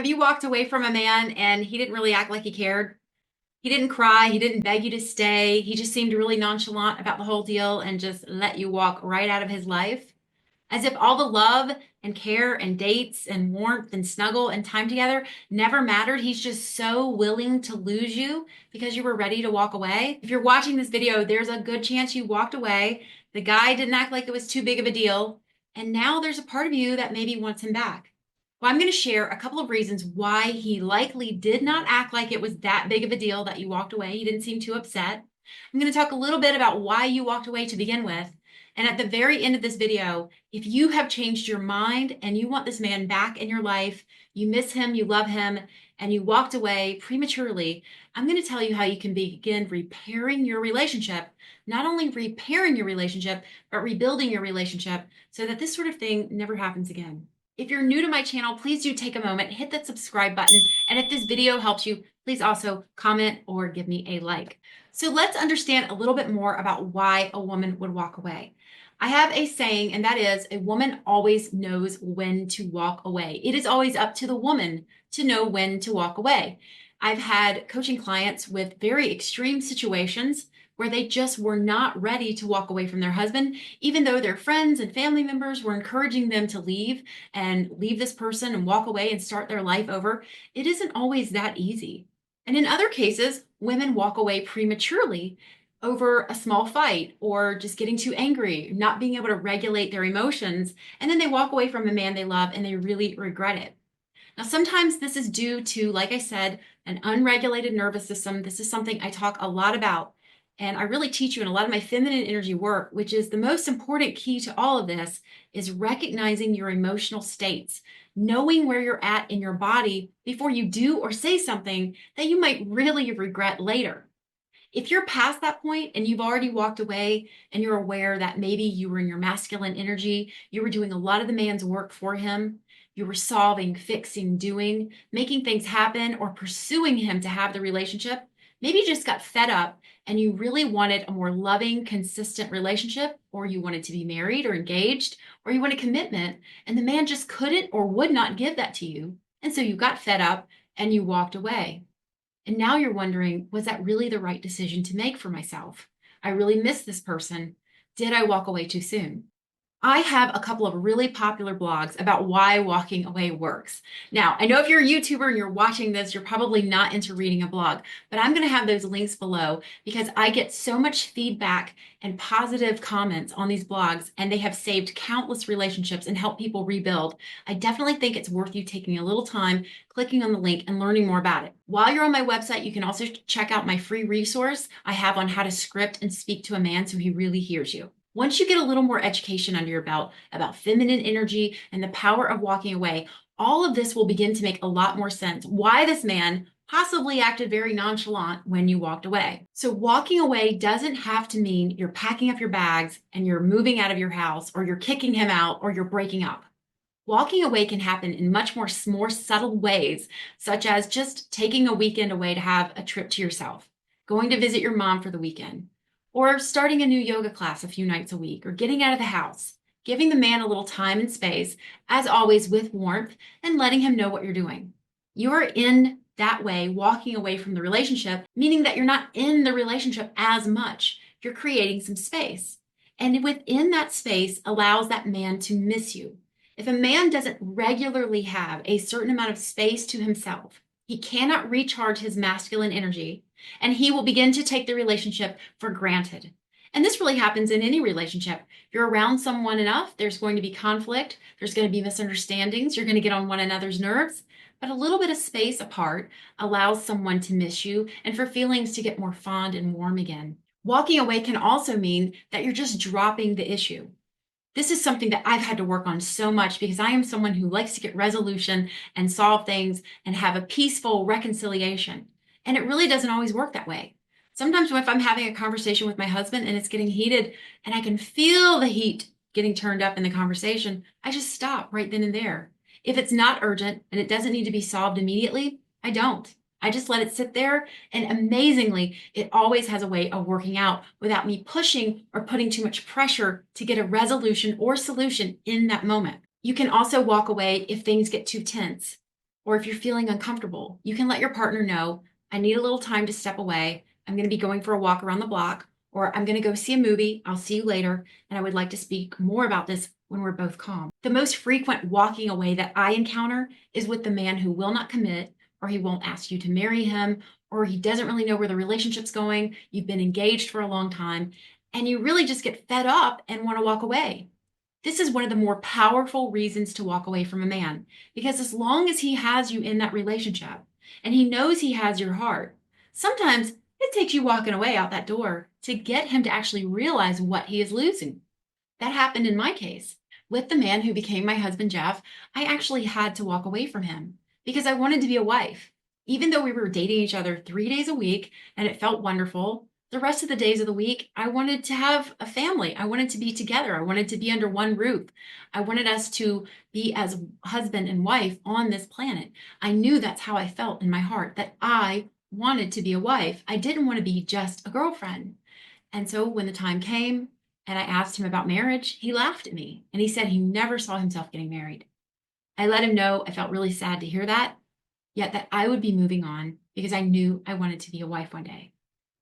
Have you walked away from a man and he didn't really act like he cared? He didn't cry. He didn't beg you to stay. He just seemed really nonchalant about the whole deal and just let you walk right out of his life. As if all the love and care and dates and warmth and snuggle and time together never mattered. He's just so willing to lose you because you were ready to walk away. If you're watching this video, there's a good chance you walked away. The guy didn't act like it was too big of a deal. And now there's a part of you that maybe wants him back. Well, I'm going to share a couple of reasons why he likely did not act like it was that big of a deal that you walked away. He didn't seem too upset. I'm going to talk a little bit about why you walked away to begin with. And at the very end of this video, if you have changed your mind and you want this man back in your life, you miss him, you love him, and you walked away prematurely, I'm going to tell you how you can begin repairing your relationship. Not only repairing your relationship, but rebuilding your relationship so that this sort of thing never happens again. If you're new to my channel, please do take a moment, hit that subscribe button. And if this video helps you, please also comment or give me a like. So let's understand a little bit more about why a woman would walk away. I have a saying, and that is a woman always knows when to walk away. It is always up to the woman to know when to walk away. I've had coaching clients with very extreme situations where they just were not ready to walk away from their husband, even though their friends and family members were encouraging them to leave and leave this person and walk away and start their life over. It isn't always that easy. And in other cases, women walk away prematurely over a small fight or just getting too angry, not being able to regulate their emotions. And then they walk away from a man they love and they really regret it. Now, sometimes this is due to, like I said, an unregulated nervous system. This is something I talk a lot about. And I really teach you in a lot of my feminine energy work, which is the most important key to all of this, is recognizing your emotional states, knowing where you're at in your body before you do or say something that you might really regret later. If you're past that point and you've already walked away and you're aware that maybe you were in your masculine energy, you were doing a lot of the man's work for him, you were solving, fixing, doing, making things happen, or pursuing him to have the relationship, maybe you just got fed up and you really wanted a more loving, consistent relationship, or you wanted to be married or engaged, or you wanted commitment, and the man just couldn't or would not give that to you. And so you got fed up and you walked away. And now you're wondering, was that really the right decision to make for myself? I really miss this person. Did I walk away too soon? I have a couple of really popular blogs about why walking away works. Now, I know if you're a YouTuber and you're watching this, you're probably not into reading a blog, but I'm going to have those links below because I get so much feedback and positive comments on these blogs, and they have saved countless relationships and helped people rebuild. I definitely think it's worth you taking a little time, clicking on the link and learning more about it. While you're on my website, you can also check out my free resource I have on how to script and speak to a man so he really hears you. Once you get a little more education under your belt about feminine energy and the power of walking away, all of this will begin to make a lot more sense. Why this man possibly acted very nonchalant when you walked away. So walking away doesn't have to mean you're packing up your bags and you're moving out of your house, or you're kicking him out, or you're breaking up. Walking away can happen in much more subtle ways, such as just taking a weekend away to have a trip to yourself, going to visit your mom for the weekend, or starting a new yoga class a few nights a week, or getting out of the house, giving the man a little time and space, as always with warmth, and letting him know what you're doing. You are in that way walking away from the relationship, meaning that you're not in the relationship as much. You're creating some space. And within that space allows that man to miss you. If a man doesn't regularly have a certain amount of space to himself, he cannot recharge his masculine energy, and he will begin to take the relationship for granted. And this really happens in any relationship. You're around someone enough, there's going to be conflict, there's going to be misunderstandings, you're going to get on one another's nerves, but a little bit of space apart allows someone to miss you and for feelings to get more fond and warm again. Walking away can also mean that you're just dropping the issue. This is something that I've had to work on so much because I am someone who likes to get resolution and solve things and have a peaceful reconciliation. And it really doesn't always work that way. Sometimes if I'm having a conversation with my husband and it's getting heated and I can feel the heat getting turned up in the conversation, I just stop right then and there. If it's not urgent and it doesn't need to be solved immediately, I don't. I just let it sit there, and amazingly, it always has a way of working out without me pushing or putting too much pressure to get a resolution or solution in that moment. You can also walk away if things get too tense. Or if you're feeling uncomfortable, you can let your partner know, I need a little time to step away. I'm going to be going for a walk around the block, or I'm going to go see a movie. I'll see you later. And I would like to speak more about this when we're both calm. The most frequent walking away that I encounter is with the man who will not commit, or he won't ask you to marry him, or he doesn't really know where the relationship's going. You've been engaged for a long time, and you really just get fed up and want to walk away. This is one of the more powerful reasons to walk away from a man, because as long as he has you in that relationship and he knows he has your heart, sometimes it takes you walking away out that door to get him to actually realize what he is losing. That happened in my case. With the man who became my husband, Jeff, I actually had to walk away from him because I wanted to be a wife. Even though we were dating each other 3 days a week and it felt wonderful, the rest of the days of the week, I wanted to have a family. I wanted to be together. I wanted to be under one roof. I wanted us to be as husband and wife on this planet. I knew that's how I felt in my heart, that I wanted to be a wife. I didn't want to be just a girlfriend. And so when the time came and I asked him about marriage, he laughed at me and he said he never saw himself getting married. I let him know I felt really sad to hear that, yet that I would be moving on because I knew I wanted to be a wife one day.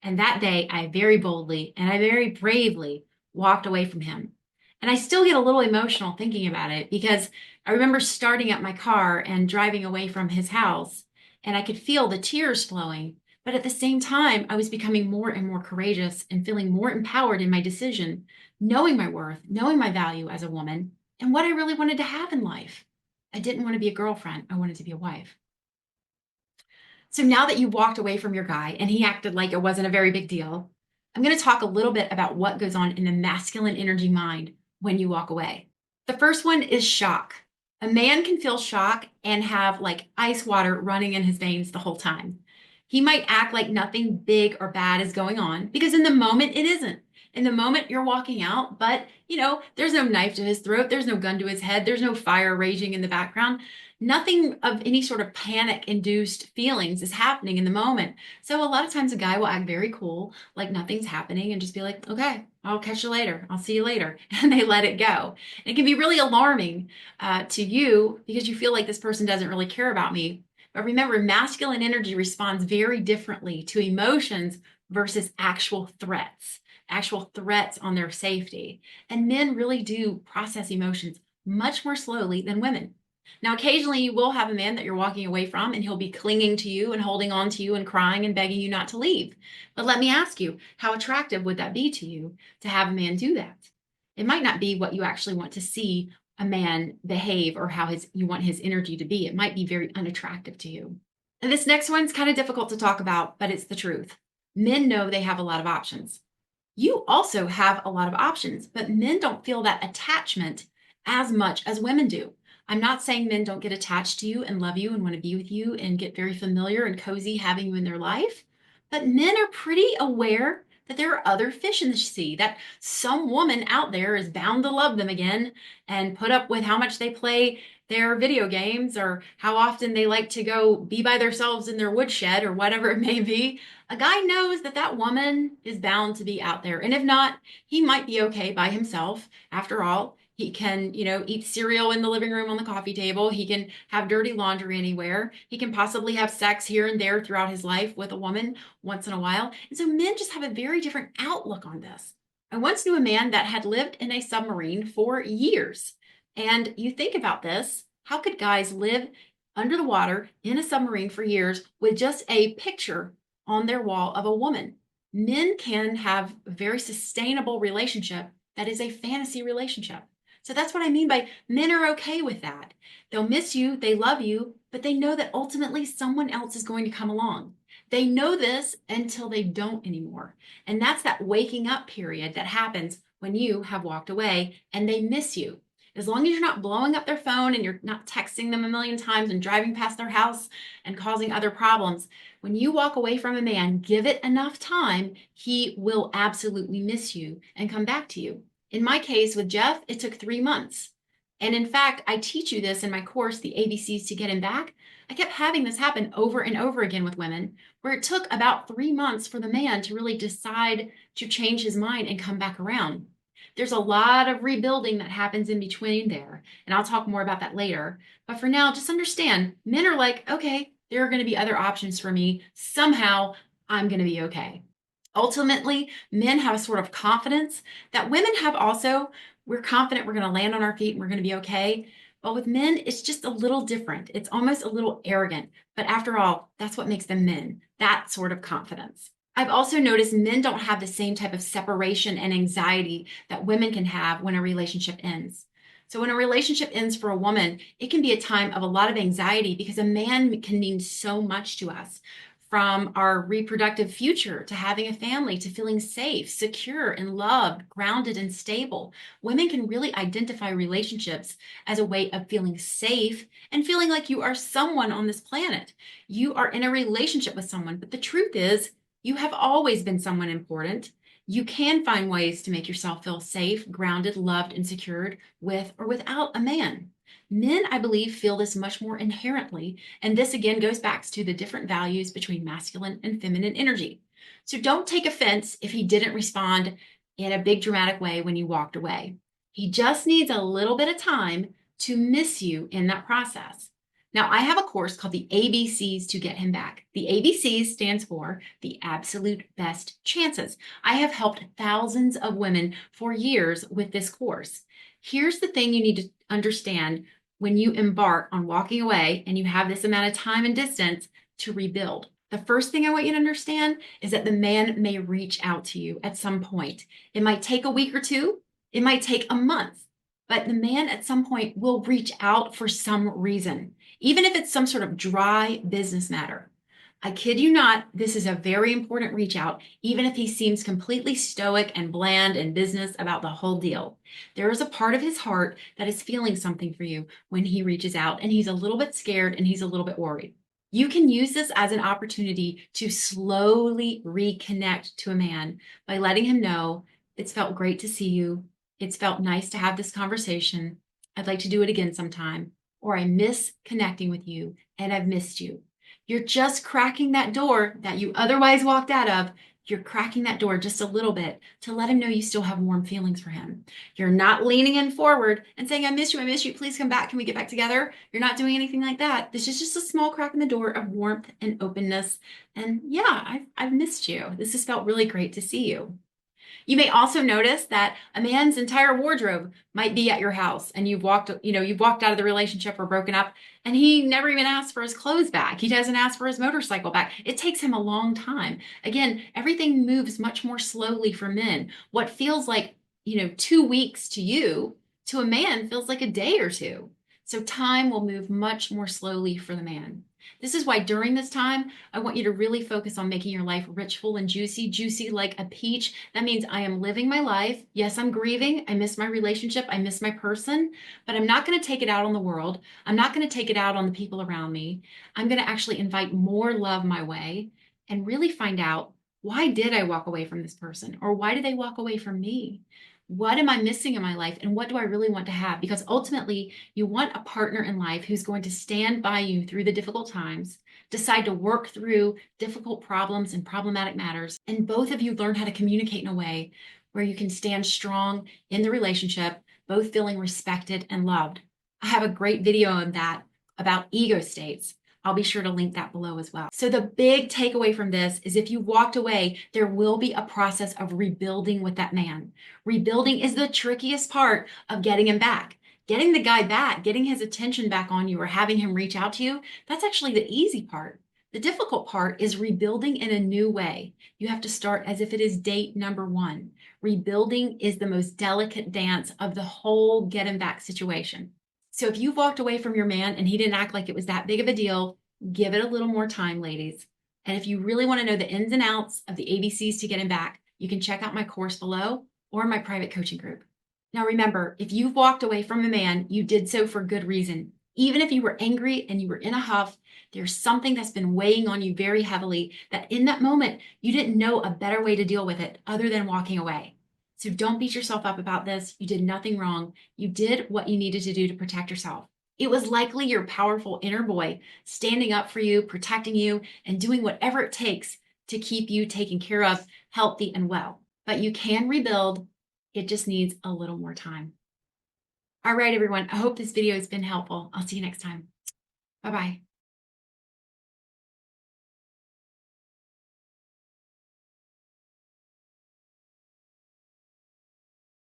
And that day, I very boldly and I very bravely walked away from him. And I still get a little emotional thinking about it because I remember starting up my car and driving away from his house, and I could feel the tears flowing. But at the same time, I was becoming more and more courageous and feeling more empowered in my decision, knowing my worth, knowing my value as a woman, and what I really wanted to have in life. I didn't want to be a girlfriend, I wanted to be a wife. So now that you walked away from your guy and he acted like it wasn't a very big deal, I'm going to talk a little bit about what goes on in the masculine energy mind when you walk away. The first one is shock. A man can feel shock and have like ice water running in his veins the whole time. He might act like nothing big or bad is going on because in the moment it isn't. In the moment you're walking out, but there's no knife to his throat, there's no gun to his head, there's no fire raging in the background. Nothing of any sort of panic induced feelings is happening in the moment. So a lot of times a guy will act very cool, like nothing's happening, and just be like, okay, I'll catch you later. I'll see you later. And they let it go. And it can be really alarming to you because you feel like this person doesn't really care about me. But remember, masculine energy responds very differently to emotions versus actual threats on their safety. And men really do process emotions much more slowly than women. Now, occasionally you will have a man that you're walking away from and he'll be clinging to you and holding on to you and crying and begging you not to leave. But let me ask you, how attractive would that be to you to have a man do that? It might not be what you actually want to see a man behave or how you want his energy to be. It might be very unattractive to you. And this next one's kind of difficult to talk about, but it's the truth. Men know they have a lot of options. You also have a lot of options, but men don't feel that attachment as much as women do. I'm not saying men don't get attached to you and love you and want to be with you and get very familiar and cozy having you in their life, but men are pretty aware that there are other fish in the sea, that some woman out there is bound to love them again and put up with how much they play their video games or how often they like to go be by themselves in their woodshed or whatever it may be. A guy knows that that woman is bound to be out there. And if not, he might be okay by himself. After all, he can, eat cereal in the living room on the coffee table. He can have dirty laundry anywhere. He can possibly have sex here and there throughout his life with a woman once in a while. And so men just have a very different outlook on this. I once knew a man that had lived in a submarine for years. And you think about this, how could guys live under the water in a submarine for years with just a picture on their wall of a woman? Men can have a very sustainable relationship that is a fantasy relationship. So that's what I mean by men are okay with that. They'll miss you, they love you, but they know that ultimately someone else is going to come along. They know this until they don't anymore. And that's that waking up period that happens when you have walked away and they miss you. As long as you're not blowing up their phone and you're not texting them a million times and driving past their house and causing other problems, when you walk away from a man, give it enough time, he will absolutely miss you and come back to you. In my case with Jeff, it took 3 months. And in fact, I teach you this in my course, the ABCs to get him back. I kept having this happen over and over again with women, where it took about 3 months for the man to really decide to change his mind and come back around. There's a lot of rebuilding that happens in between there. And I'll talk more about that later. But for now, just understand men are like, okay, there are going to be other options for me. Somehow I'm going to be okay. Ultimately, men have a sort of confidence that women have also. We're confident we're going to land on our feet and we're going to be okay. But with men, it's just a little different. It's almost a little arrogant. But after all, that's what makes them men, that sort of confidence. I've also noticed men don't have the same type of separation and anxiety that women can have when a relationship ends. So when a relationship ends for a woman, it can be a time of a lot of anxiety because a man can mean so much to us, from our reproductive future to having a family to feeling safe, secure, and loved, grounded, and stable. Women can really identify relationships as a way of feeling safe and feeling like you are someone on this planet. You are in a relationship with someone, but the truth is, you have always been someone important. You can find ways to make yourself feel safe, grounded, loved, and secured with or without a man. Men, I believe, feel this much more inherently, and this again goes back to the different values between masculine and feminine energy. So don't take offense if he didn't respond in a big dramatic way when you walked away. He just needs a little bit of time to miss you in that process. Now, I have a course called the ABCs to get him back. The ABCs stands for the absolute best chances. I have helped thousands of women for years with this course. Here's the thing you need to understand when you embark on walking away and you have this amount of time and distance to rebuild. The first thing I want you to understand is that the man may reach out to you at some point. It might take a week or two, it might take a month, but the man at some point will reach out for some reason, even if it's some sort of dry business matter. I kid you not, this is a very important reach out, even if he seems completely stoic and bland in business about the whole deal. There is a part of his heart that is feeling something for you when he reaches out, and he's a little bit scared and he's a little bit worried. You can use this as an opportunity to slowly reconnect to a man by letting him know it's felt great to see you. It's felt nice to have this conversation. I'd like to do it again sometime. Or I miss connecting with you and I've missed you. You're just cracking that door that you otherwise walked out of. You're cracking that door just a little bit to let him know you still have warm feelings for him. You're not leaning in forward and saying, I miss you, please come back, can we get back together? You're not doing anything like that. This is just a small crack in the door of warmth and openness. And yeah, I've missed you. This has felt really great to see you. You may also notice that a man's entire wardrobe might be at your house and you've walked out of the relationship or broken up and he never even asked for his clothes back. He doesn't ask for his motorcycle back. It takes him a long time. Again, everything moves much more slowly for men. What feels like, 2 weeks to you, to a man feels like a day or two. So time will move much more slowly for the man. This is why during this time, I want you to really focus on making your life rich, full, and juicy, juicy like a peach. That means I am living my life. Yes, I'm grieving. I miss my relationship. I miss my person, but I'm not going to take it out on the world. I'm not going to take it out on the people around me. I'm going to actually invite more love my way and really find out, why did I walk away from this person? Or why did they walk away from me? What am I missing in my life? And what do I really want to have? Because ultimately, you want a partner in life who's going to stand by you through the difficult times, decide to work through difficult problems and problematic matters, and both of you learn how to communicate in a way where you can stand strong in the relationship, both feeling respected and loved. I have a great video on that about ego states. I'll be sure to link that below as well. So the big takeaway from this is, if you walked away, there will be a process of rebuilding with that man. Rebuilding is the trickiest part of getting him back. Getting the guy back, getting his attention back on you, or having him reach out to you, that's actually the easy part. The difficult part is rebuilding in a new way. You have to start as if it is date number one. Rebuilding is the most delicate dance of the whole get him back situation. So if you've walked away from your man and he didn't act like it was that big of a deal, give it a little more time, ladies. And if you really want to know the ins and outs of the ABCs to get him back, you can check out my course below or my private coaching group. Now remember, if you've walked away from a man, you did so for good reason. Even if you were angry and you were in a huff, there's something that's been weighing on you very heavily that in that moment, you didn't know a better way to deal with it other than walking away. So don't beat yourself up about this. You did nothing wrong. You did what you needed to do to protect yourself. It was likely your powerful inner boy standing up for you, protecting you, and doing whatever it takes to keep you taken care of, healthy and well. But you can rebuild. It just needs a little more time. All right, everyone. I hope this video has been helpful. I'll see you next time. Bye-bye.